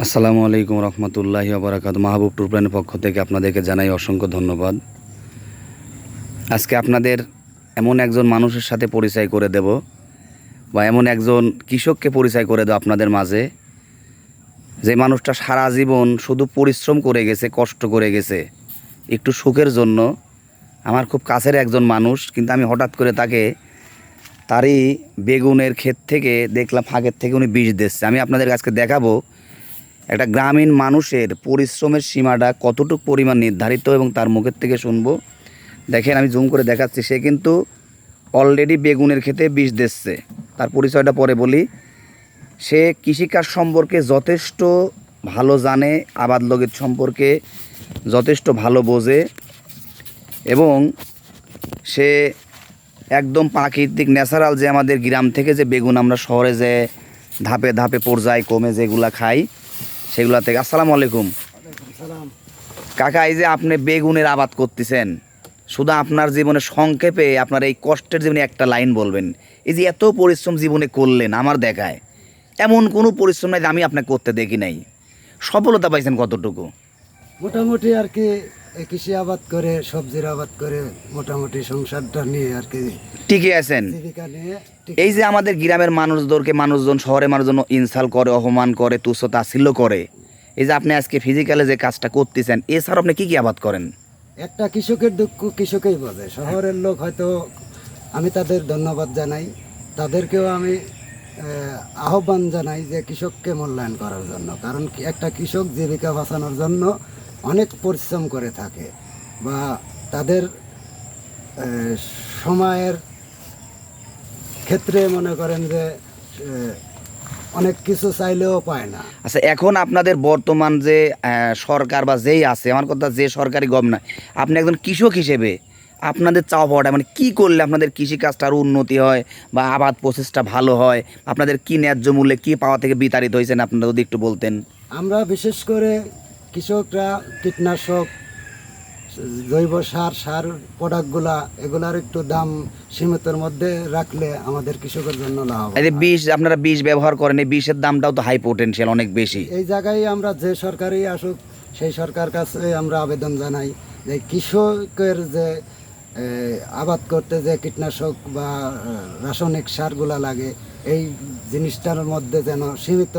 আসসালামু আলাইকুম রহমতুল্লাহি ওয়া বারাকাতুহু। মাহবুব ট্যুর প্ল্যানের পক্ষ থেকে আপনাদেরকে জানাই অসংখ্য ধন্যবাদ। আজকে আপনাদের এমন একজন মানুষের সাথে পরিচয় করে দেব, বা এমন একজন কৃষককে পরিচয় করে দেব আপনাদের মাঝে, যে মানুষটা সারা জীবন শুধু পরিশ্রম করে গেছে, কষ্ট করে গেছে একটু সুখের জন্য। আমার খুব কাছের একজন মানুষ, কিন্তু আমি হঠাৎ করে তারই বেগুনের ক্ষেত থেকে দেখলাম ফাঁকের থেকে উনি বীজ দিচ্ছে। আমি আপনাদের কাছে দেখাবো একটা গ্রামীণ মানুষের পরিশ্রমের সীমাটা কতটুকু পরিমাণ নির্ধারিত, এবং তার মুখের থেকে শুনবো। দেখেন, আমি জুম করে দেখাচ্ছি, সে কিন্তু অলরেডি বেগুনের ক্ষেতে বীজ দিচ্ছে। তার পরিচয়টা পরে বলি। সে কৃষিকাজ সম্পর্কে যথেষ্ট ভালো জানে, আবাদ লগিত সম্পর্কে যথেষ্ট ভালো বোঝে, এবং সে একদম প্রাকৃতিক ন্যাচারাল, যে আমাদের গ্রাম থেকে যে বেগুন আমরা শহরে যে ধাপে ধাপে পর্যায়ক্রমে যেগুলা খাই সেগুলা থেকে। আসসালামু আলাইকুম কাকা, এই যে আপনি বেগুনের আবাদ করতেছেন, শুধু আপনার জীবনে সংক্ষেপে আপনার এই কষ্টের জীবনে একটা লাইন বলবেন। এই যে এত পরিশ্রম জীবনে করলেন, আমার দেখায় এমন কোনো পরিশ্রম নাই যে আমি আপনাকে করতে দেখি নাই। সফলতা পাইছেন কতটুকু? মোটামুটি আর কি এই কৃষি আবাদ করে, সবজির আবাদ করে মোটামুটি সংসারটা নিয়ে আর কি ঠিকই আছেন। জীবিকা নিয়ে এই যে আমাদের গ্রামের মানুষজন শহরে মানুষজন ইনসাল করে, অপমান করে, তুচ্ছ তাচ্ছিল্য করে, এই যে আপনি আজকে ফিজিক্যালে যে কাজটা করতেছেন, এছাড়াও আপনি কি কি আবাদ করেন? একটা কৃষকের দুঃখ কৃষকেই বোঝে। শহরের লোক হয়তো, আমি তাদের ধন্যবাদ জানাই, তাদেরকেও আমি আহ্বান জানাই যে কৃষককে মূল্যায়ন করার জন্য। কারণ একটা কৃষক জীবিকা বাঁচানোর জন্য অনেক পরিশ্রম করে থাকে, বা তাদের সময়ের ক্ষেত্রে মনে করেন যে অনেক কিছু চাইলেও পায় না। আচ্ছা, এখন আপনাদের বর্তমান যে সরকার বা যেই আছে, আমার কথা যে সরকারি গভর্নমেন্ট, আপনি একজন কৃষক হিসেবে আপনাদের চাওয়া পাওয়াটা মানে কী করলে আপনাদের কৃষিকাজটা আরও উন্নতি হয় বা আবাদ প্রসেসটা ভালো হয়? আপনাদের কি ন্যায্য মূল্যে কী পাওয়া থেকে বিতাড়িত হয়েছেন, আপনারা যদি একটু বলতেন। আমরা বিশেষ করে কৃষকরা কীটনাশক, জৈব সার প্রোডাক্টগুলা, এগুলার একটু দাম সীমিতর মধ্যে রাখলে আমাদের কৃষকের জন্য লাভ। এই যে বিষ আপনারা বিষ ব্যবহার করেন, এই বিষের দামটাও তো হাই পোটেনশিয়াল, অনেক বেশি। এই জায়গায় আমরা যে সরকারই আসুক সেই সরকার কাছে আমরা আবেদন জানাই যে কৃষকের যে আবাদ করতে যে কীটনাশক বা রাসায়নিক সারগুলা লাগে, এই জিনিসটার মধ্যে যেন সীমিত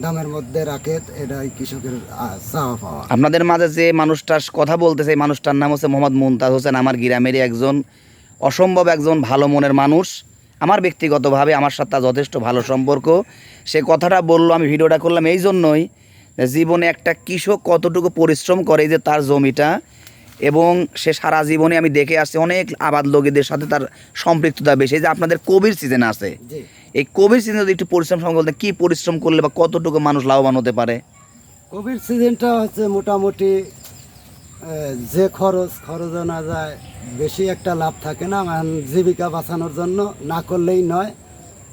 দামের মধ্যে রাখে, এটাই কৃষকের চাওয়া পাওয়া। আপনাদের মাঝে যে মানুষটার কথা বলতেছে, এই মানুষটার নাম হচ্ছে মোহাম্মদ মুমতাজ হোসেন। আমার গ্রামেরই একজন অসম্ভব একজন ভালো মনের মানুষ। আমার ব্যক্তিগতভাবে আমার সাথে তার যথেষ্ট ভালো সম্পর্ক। সে কথাটা বললো, আমি ভিডিওটা করলাম এই জন্যই, জীবনে একটা কৃষক কতটুকু পরিশ্রম করে, যে তার জমিটা, এবং সে সারা জীবনে আমি দেখে আসছি অনেক আবাদ লোকেদের সাথে তার সম্পৃক্ততা বেশি। যে আপনাদের কোভিড সিজন আছে, এই কোভিড সিজনে যদি একটু পরিশ্রম বলতে, কী পরিশ্রম করলে বা কতটুকু মানুষ লাভবান হতে পারে? কোভিড সিজনটা হচ্ছে মোটামুটি যে খরচ না যায়, বেশি একটা লাভ থাকে না। জীবিকা বাঁচানোর জন্য না করলেই নয়,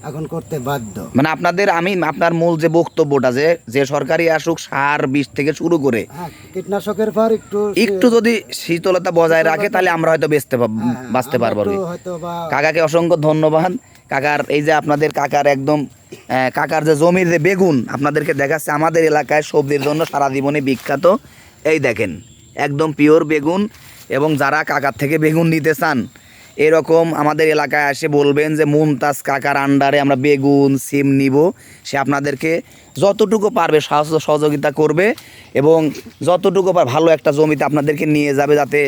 এখন করতে বাধ্য। মানে আপনার মূল যে বক্তব্যটা, যে সরকারি আসুক সার বীজ থেকে শুরু করে কীটনাশকের পর একটু যদি শীতলতা বজায় রাখে, তাহলে আমরা হয়তো বাঁচতে পারবো। কাকাকে অসংখ্য ধন্যবাদ। কাকার এই যে আপনাদের কাকার যে জমির যে বেগুন আপনাদেরকে দেখাচ্ছে, আমাদের এলাকায় সবজির জন্য সারা জীবনে বিখ্যাত। এই দেখেন, একদম পিওর বেগুন। এবং যারা কাকার থেকে বেগুন নিতে চান, এরকম আমাদের এলাকায় এসে বলবেন যে মুমতাজ কাকার আন্ডারে আমরা বেগুন সিম নিব। সে আপনাদেরকে যতটুকু পারবে সহযোগিতা করবে, এবং যতটুকু ভালো একটা জমিতে আপনাদেরকে নিয়ে যাবে, যাতে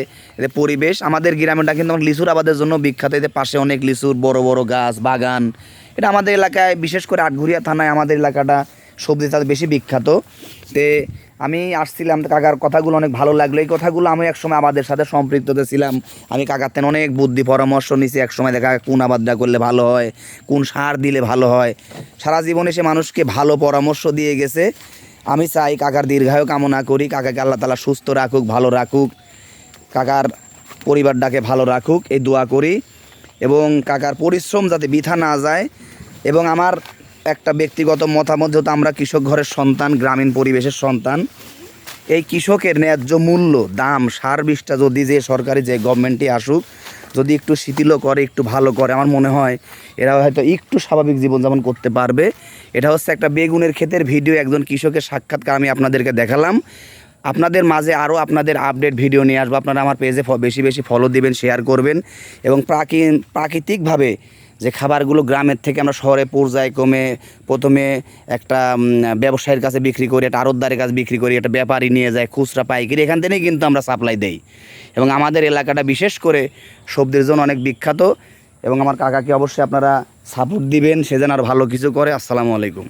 পরিবেশ। আমাদের গ্রামটা কিন্তু লিচুর আবাদের জন্য বিখ্যাত। এদের পাশে অনেক লিচুর বড় বড় গাছ, বাগান। এটা আমাদের এলাকায়, বিশেষ করে আটঘরিয়া থানায় আমাদের এলাকাটা সবজি চাষ বেশি বিখ্যাত। তে আমি আসছিলাম, কাকার কথাগুলো অনেক ভালো লাগলো। এই কথাগুলো আমি একসময় আমাদের সাথে সম্পৃক্ততে ছিলাম। আমি কাকার থেকে অনেক বুদ্ধি পরামর্শ নিয়েছি। একসময় দেখা কোন আবাদটা করলে ভালো হয়, কোন সার দিলে ভালো হয়। সারা জীবনে সে মানুষকে ভালো পরামর্শ দিয়ে গেছে। আমি চাই কাকার দীর্ঘায়ু কামনা করি, কাকাকে আল্লাহ তাআলা সুস্থ রাখুক, ভালো রাখুক, কাকার পরিবারটাকে ভালো রাখুক, এই দোয়া করি। এবং কাকার পরিশ্রম যাতে বৃথা না যায়। এবং আমার একটা ব্যক্তিগত মতামত, যেহেতু আমরা কৃষক ঘরের সন্তান, গ্রামীণ পরিবেশের সন্তান, এই কৃষকের ন্যায্য মূল্য, দাম, সার বীজটা যদি যে সরকারি যে গভর্নমেন্টই আসুক, যদি একটু শিথিলও করে, একটু ভালো করে, আমার মনে হয় এরা হয়তো একটু স্বাভাবিক জীবনযাপন করতে পারবে। এটা হচ্ছে একটা বেগুনের ক্ষেতের ভিডিও, একজন কৃষকের সাক্ষাৎকার আমি আপনাদেরকে দেখালাম। আপনাদের মাঝে আরও আপনাদের আপডেট ভিডিও নিয়ে আসবো। আপনারা আমার পেজে বেশি বেশি ফলো দিবেন, শেয়ার করবেন এবং প্রাকৃতিকভাবে যে খাবারগুলো গ্রামের থেকে আমরা শহরে পর্যায়ক্রমে প্রথমে একটা ব্যবসায়ীর কাছে বিক্রি করি, একটা আড়তদারের কাছে বিক্রি করি, একটা ব্যাপারী নিয়ে যায় খুচরা পাইকারি, এখান থেকেই কিন্তু আমরা সাপ্লাই দেই। এবং আমাদের এলাকাটা বিশেষ করে সবজির জন্য অনেক বিখ্যাত। এবং আমার কাকাকে অবশ্যই আপনারা সাপোর্ট দিবেন, সে যেন আর ভালো কিছু করে। আসসালামু আলাইকুম।